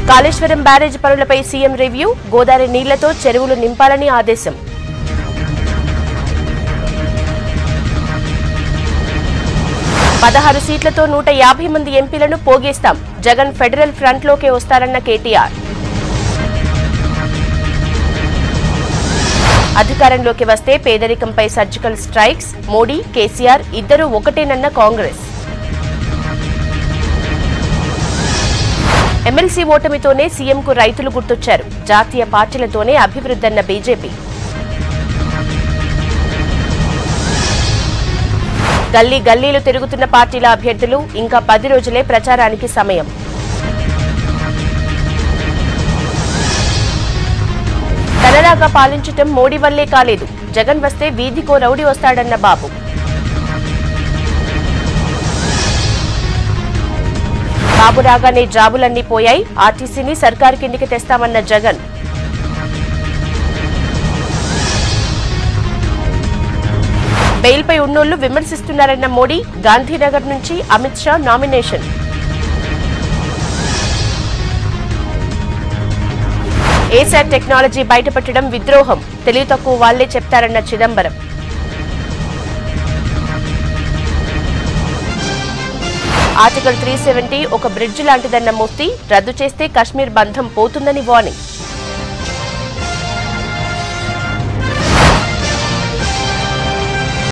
Kaleshwaram barrage పనులపై CM review, Godavari నీళ్లతో చెరువులు నింపాలని ఆదేశం. పదహారు సీట్లతో 150 మంది ఎంపీలను పోగేస్తాం, జగన్ ఫెడరల్ ఫ్రంట్లోకే వస్తారన్న కేటీఆర్. అధికారంలోకి వస్తే పేదరికంపై సర్జికల్ స్ట్రైక్స్, మోడీ, కేసీఆర్ ఇద్దరూ ఒకటేనన్న కాంగ్రెస్. ఎమ్మెల్సీ ఓటమితోనే సీఎంకు రైతులు గుర్తొచ్చారు, జాతీయ పార్టీలతోనే అభివృద్ధన్న బీజేపీ. గల్లీ గల్లీలు తిరుగుతున్న పార్టీల అభ్యర్థులు, ఇంకా 10 రోజులే ప్రచారానికి సమయం. తనలాగా పాలించటం మోడీ వల్లే కాలేదు, జగన్ వస్తే వీధికో రౌడీ వస్తాడన్న బాబు. బాబు రాగానే జాబులన్నీ పోయాయి, ఆర్టీసీని సర్కారు కిందికి తెస్తామన్న జగన్. బెయిల్పై ఉన్నోళ్లు విమర్శిస్తున్నారన్న మోడీ, గాంధీనగర్ నుంచి Amit Shah nomination. ASAT technology బయటపెట్టడం విద్రోహం, తెలివి తక్కువ వాళ్లే చెప్తారన్న చిదంబరం. ఆర్టికల్ 370 ఒక బ్రిడ్జ్ లాంటిదన్న ముఫ్తీ, రద్దు చేస్తే కశ్మీర్ బంధం పోతుందని వార్నింగ్.